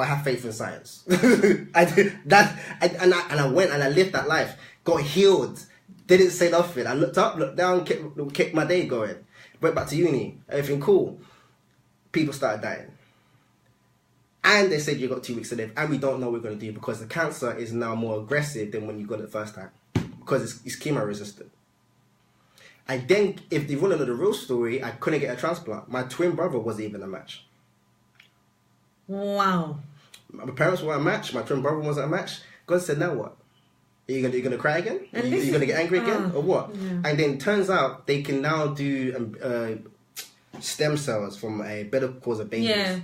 have faith in science. I did that, and I went and I lived that life. Got healed. Didn't say nothing. I looked up, looked down, kept my day going. Went back to uni. Everything cool. People started dying. And they said you got 2 weeks to live. And we don't know what we're going to do because the cancer is now more aggressive than when you got it the first time. Because it's chemo resistant. And then, if they want to know the real story, I couldn't get a transplant. My twin brother wasn't even a match. Wow. My parents weren't a match. My twin brother wasn't a match. God said, now what? Are you gonna cry again? Are you gonna get angry again, or what? Yeah. And then turns out they can now do stem cells from a better cause of babies. Yeah.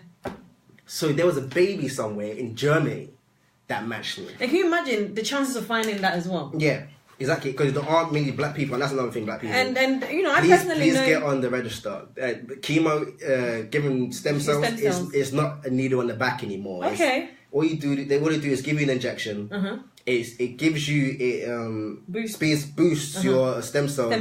So there was a baby somewhere in Germany that matched me. And can you imagine the chances of finding that as well? Yeah. Exactly, because there aren't many black people, and that's another thing, black people. And you know, please get on the register. Chemo, giving stem cells is not a needle on the back anymore. Okay. All they want to do is give you an injection. Uh-huh. It gives you boosts your stem cells.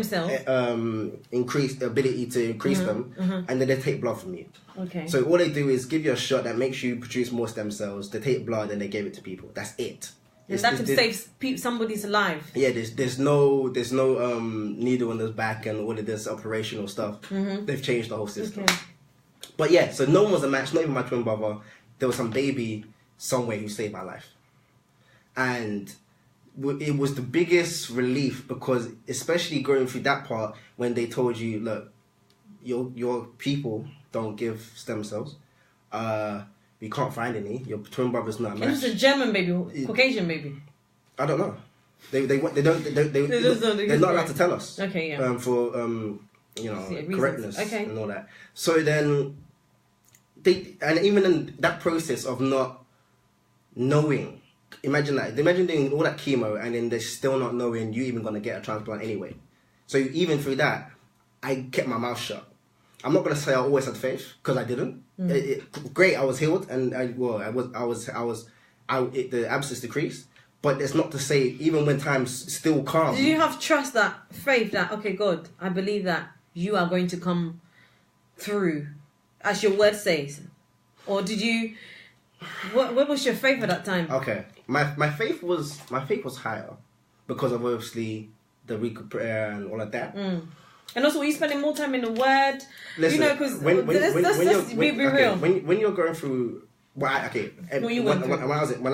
Increase the ability to increase them, and then they take blood from you. Okay. So all they do is give you a shot that makes you produce more stem cells. They take blood and they give it to people. That's it. And that can save somebody's life. Yeah, there's no needle on the back and all of this operational stuff. Mm-hmm. They've changed the whole system. Okay. But yeah, so no one was a match, not even my twin brother. There was some baby somewhere who saved my life. And it was the biggest relief because especially going through that part when they told you, look, your people don't give stem cells. We can't find any. Your twin brother's not a match. It was a German baby, Caucasian baby. I don't know. They're not allowed to tell us. Okay, yeah. For correctness and all that. So then even in that process of not knowing, imagine doing all that chemo and then they're still not knowing you even gonna get a transplant anyway. So even through that, I kept my mouth shut. I'm not gonna say I always had faith because I didn't. Great, I was healed and the abscess decreased. But it's not to say even when times still calm. Did you have trust faith that okay, God, I believe that you are going to come through, as your word says, or did you? What was your faith at that time? Okay, my faith was higher because of obviously the week prayer and all of that. And also, were you spending more time in the Word? Listen, because let's be real. When you're going through, when I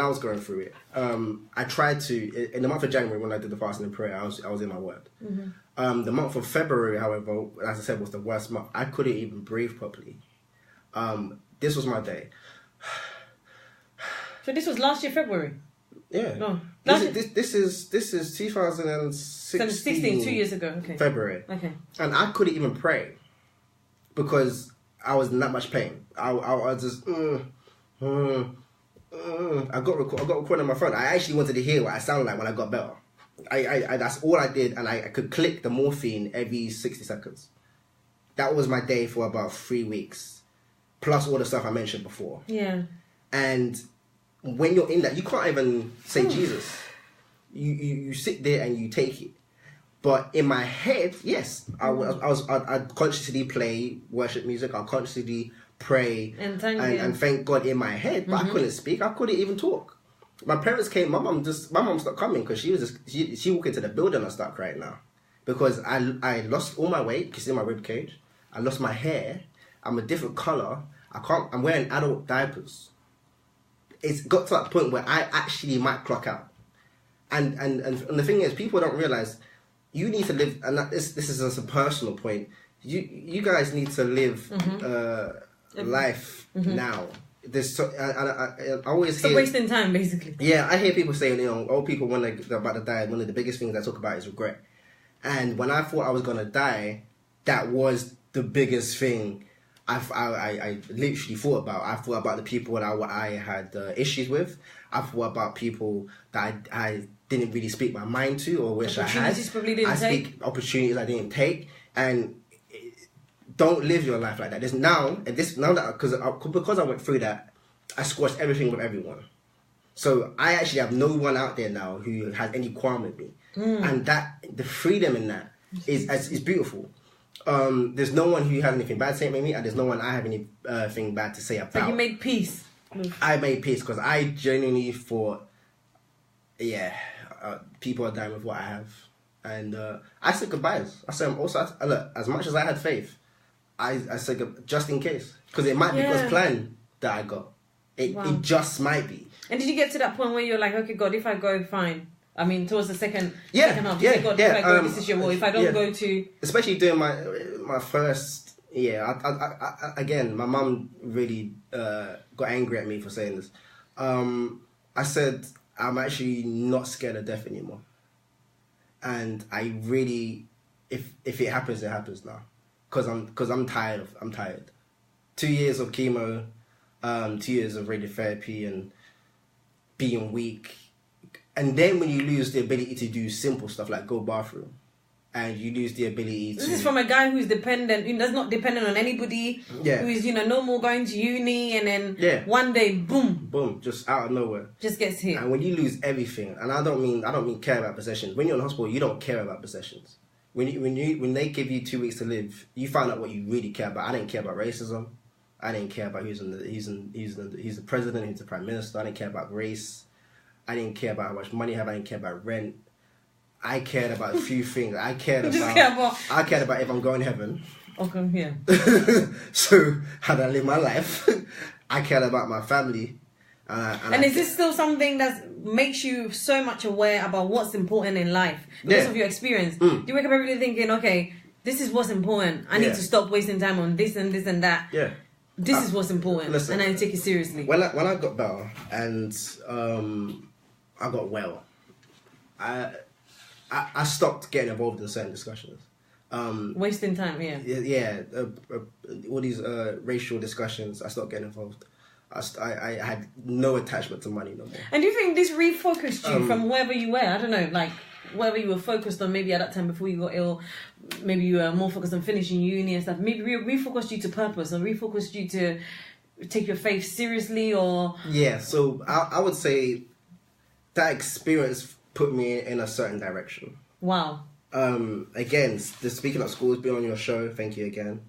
was going through it, I tried to in the month of January when I did the fasting and prayer, I was in my Word. Mm-hmm. The month of February, however, as I said, was the worst month. I couldn't even breathe properly. This was my day. So this was last year February. Yeah. No. This is 2016. 2 years ago. Okay. February. Okay. And I couldn't even pray because I was in that much pain. I just I got recorded on my phone. I actually wanted to hear what I sounded like when I got better. I that's all I did, and I could click the morphine every 60 seconds. That was my day for about 3 weeks, plus all the stuff I mentioned before. Yeah. And when you're in that, you can't even say Jesus. You sit there and you take it. But in my head, yes, I'd consciously play worship music. I'd consciously pray and thank God in my head. But I couldn't speak. I couldn't even talk. My parents came. My mom stopped coming because she walked into the building and started crying now because I lost all my weight. You can see my rib cage. I lost my hair. I'm a different color. I'm wearing adult diapers. It's got to that point where I actually might clock out. And the thing is, people don't realize you need to live, and this is just a personal point. You guys need to live life now. There's I always hear wasting time, basically. Yeah, I hear people saying, old people when they're about to die, one of the biggest things I talk about is regret. And when I thought I was gonna die, that was the biggest thing I literally thought about. I thought about the people that I had issues with. I've thought about people that I didn't really speak my mind to or wish I had. Opportunities probably didn't take. Speak opportunities I didn't take, and don't live your life like that. There's now that because I went through that, I squashed everything with everyone. So I actually have no one out there now who has any qualm with me, and that the freedom in that is beautiful. There's no one who has anything bad to say about me, and there's no one I have anything bad to say about. But you made peace. I made peace because I genuinely thought, people are dying with what I have, and I said goodbyes. I said also, look, as much as I had faith, I said just in case, because it might be God's plan that I got. It just might be. And did you get to that point where you're like, okay, God, if I go, fine. I mean, towards the second half, you say, God, if I go, this is your will. If I don't go to... Especially during my first year, I again, my mum really got angry at me for saying this. I said, I'm actually not scared of death anymore. And I really, if it happens, it happens now. Because I'm tired. 2 years of chemo, 2 years of radiotherapy and being weak. And then when you lose the ability to do simple stuff like go bathroom, and you lose the ability to... This is from a guy who's dependent, who's not dependent on anybody, who is, no more going to uni, and then one day, boom. Boom, just out of nowhere. Just gets hit. And when you lose everything, and I don't mean care about possessions. When you're in the hospital, you don't care about possessions. When they give you 2 weeks to live, you find out what you really care about. I didn't care about racism. I didn't care about he's the president, he's the prime minister. I didn't care about race. I didn't care about how much money I have. I didn't care about rent. I cared about a few things. I cared about if I'm going to heaven. Okay, yeah. So how do I live my life? I cared about my family. And is this still something that makes you so much aware about what's important in life because of your experience? Do you wake up every day thinking, okay, this is what's important. I need to stop wasting time on this and this and that. Yeah. This is what's important, and I take it seriously. When I got better and I got well, I stopped getting involved in certain discussions. Wasting time, all these racial discussions, I stopped getting involved. I had no attachment to money no more. And do you think this refocused you from wherever you were? I don't know, like wherever you were focused on, maybe at that time before you got ill, maybe you were more focused on finishing uni and stuff. Maybe refocused you to purpose, or refocused you to take your faith seriously, or... Yeah, so I would say that experience put me in a certain direction. Wow. Again, speaking of schools, being on your show, thank you again,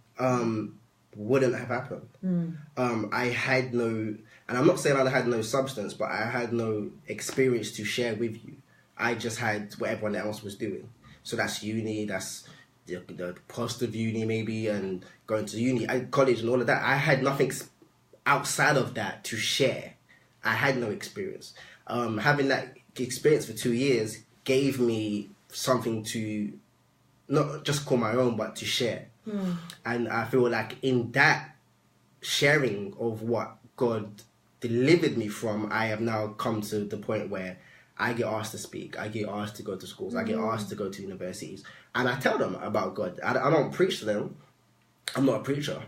wouldn't have happened. I had no, and I'm not saying I had no substance, but I had no experience to share with you. I just had what everyone else was doing. So that's uni, that's the cost of uni maybe, and going to uni, college and all of that. I had nothing outside of that to share. I had no experience. Having that experience for 2 years gave me something to not just call my own, but to share. And I feel like in that sharing of what God delivered me from, I have now come to the point where I get asked to speak, I get asked to go to schools, I get asked to go to universities, and I tell them about God. I don't preach to them. I'm not a preacher.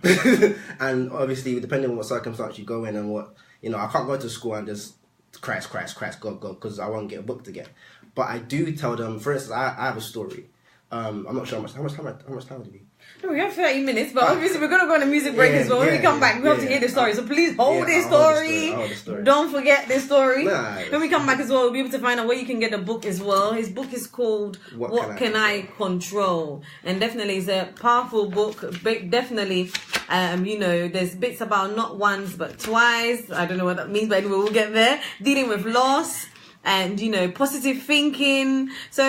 And obviously, depending on what circumstance you go in and what, I can't go to school and just Christ, God, because I won't get a book to get. But I do tell them, for instance, I have a story. I'm not sure how much time do we? No, we have 30 minutes, but obviously we're going to go on a music break as well. When we come back, we have to hear the story. So please hold this story. Hold the story. Don't forget this story. Nah, when we come back as well, we'll be able to find out where you can get the book as well. His book is called What Can I Control? And definitely it's a powerful book. Definitely, there's bits about not once but twice. I don't know what that means, but anyway, we'll get there. Dealing with loss. And, positive thinking. So,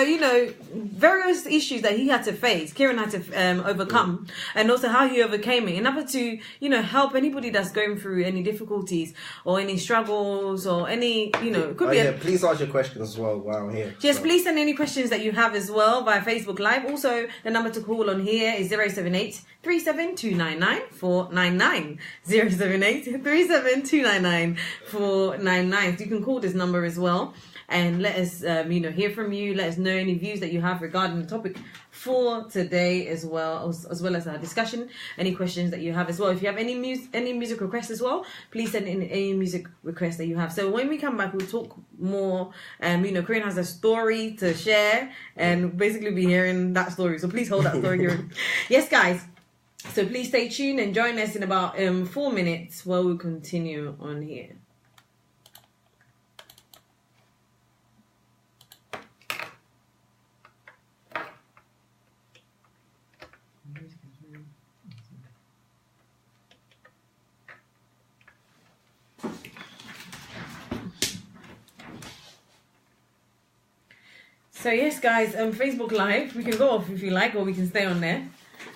various issues that he had to face, Kierran had to overcome. And also how he overcame it. In order to, help anybody that's going through any difficulties or any struggles or any, it could be... please ask your questions as well while I'm here. Yes, please send any questions that you have as well via Facebook Live. Also, the number to call on here is 078 37299 499. 078 37299 499. So you can call this number as well. and let us, hear from you. Let us know any views that you have regarding the topic for today as well as our discussion. Any questions that you have as well. If you have any music requests as well, please send in any music requests that you have. So when we come back, we'll talk more. Kierran has a story to share, and basically be hearing that story. So please hold that story here. Yes, guys. So please stay tuned and join us in about 4 minutes while we continue on here. So yes, guys, Facebook Live, we can go off if you like, or we can stay on there.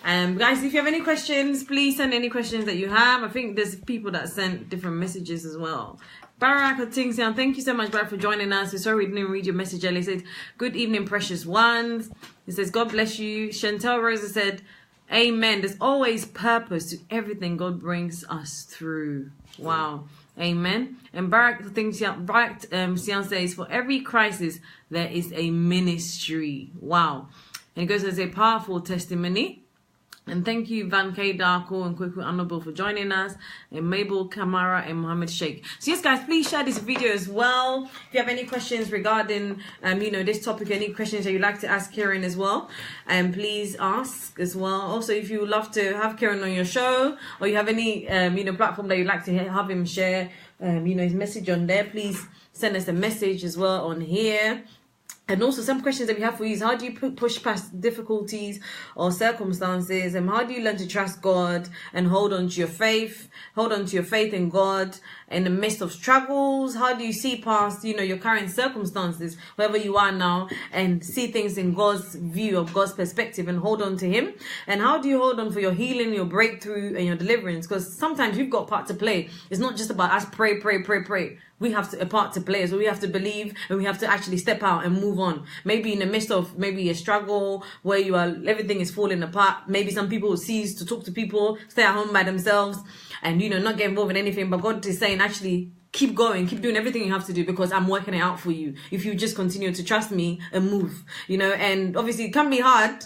Guys, if you have any questions, please send any questions that you have. I think there's people that sent different messages as well. Baraka Tingsian, thank you so much, Baraka, for joining us. We're sorry we didn't read your message earlier. It says, good evening, precious ones. It says, God bless you. Chantel Rosa said, amen. There's always purpose to everything God brings us through. Wow. Amen. And Barak Tingsian says, for every crisis, there is a ministry. Wow. And it goes as a powerful testimony. And thank you, Van K. Darko and Kweku Honorable for joining us, and Mabel Kamara and Mohammed Sheikh. So yes, guys, please share this video as well. If you have any questions regarding, this topic, any questions that you'd like to ask Kierran as well, please ask as well. Also, if you would love to have Kierran on your show, or you have any, platform that you'd like to have him share, his message on there, please send us a message as well on here. And also, some questions that we have for you is, how do you push past difficulties or circumstances? And how do you learn to trust God and hold on to your faith in God in the midst of struggles? How do you see past, your current circumstances, wherever you are now, and see things in God's view, of God's perspective, and hold on to Him? And how do you hold on for your healing, your breakthrough, and your deliverance? Because sometimes you've got a part to play. It's not just about us pray. We have a part to play. So we have to believe, and we have to actually step out and move on. Maybe in the midst of a struggle where everything is falling apart. Maybe some people will cease to talk to people, stay at home by themselves, and not get involved in anything. But God is saying, actually, keep going, keep doing everything you have to do, because I'm working it out for you. If you just continue to trust me and move, and obviously it can be hard.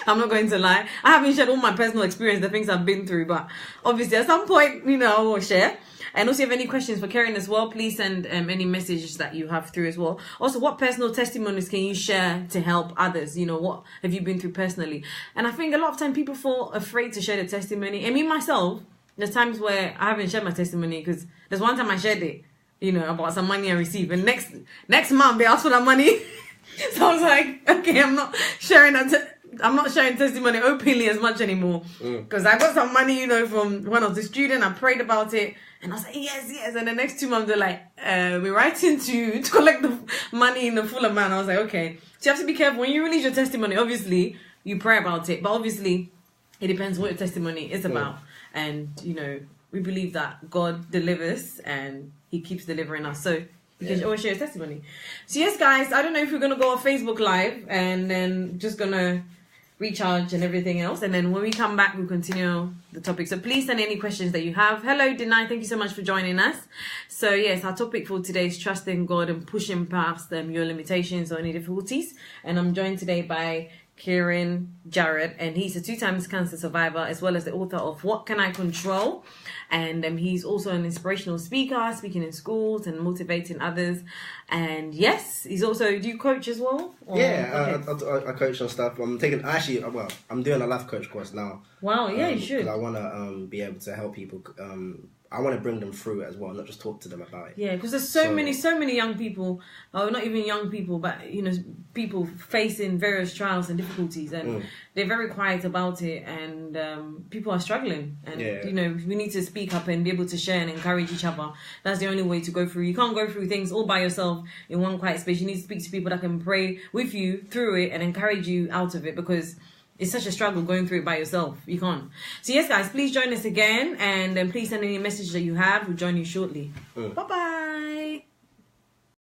I'm not going to lie. I haven't shared all my personal experience, the things I've been through, but obviously at some point, I will share. And also, if you have any questions for Kierran as well, please send any messages that you have through as well. Also, what personal testimonies can you share to help others? What have you been through personally? And I think a lot of time people feel afraid to share their testimony. And me, myself, there's times where I haven't shared my testimony, because there's one time I shared it, about some money I received. And next month, they asked for that money. So I was like, okay, I'm not sharing testimony openly as much anymore, because I got some money, from one of the students. I prayed about it, and I was like, yes. And the next 2 months, they're like, we're writing to collect the money in the full amount. I was like, okay. So you have to be careful when you release your testimony. Obviously, you pray about it, but obviously, it depends what your testimony is about. And we believe that God delivers, and He keeps delivering us. So you can always share your testimony. So yes, guys, I don't know if we're gonna go on Facebook Live and then just gonna recharge and everything else, and then when we come back, we'll continue the topic. So please send any questions that you have. Hello, Denai, thank you so much for joining us. So yes, our topic for today is trusting God and pushing past your limitations or any difficulties. And I'm joined today by Kierran Jarrett, and he's a 2-time cancer survivor, as well as the author of What Can I Control? And he's also an inspirational speaker, speaking in schools and motivating others. And yes, he's also, do you coach as well? Or, yeah, okay. I coach on stuff. I'm doing a life coach course now. Wow, yeah, you should. I want to be able to help people. I want to bring them through it as well, not just talk to them about it. Yeah, because there's so many young people, not even young people, but people facing various trials and difficulties, and they're very quiet about it, and people are struggling, and we need to speak up and be able to share and encourage each other. That's the only way to go through. You can't go through things all by yourself in one quiet space. You need to speak to people that can pray with you through it and encourage you out of it, because it's such a struggle going through it by yourself. You can't. So yes, guys, please join us again, and then please send any message that you have. We'll join you shortly. Bye-bye.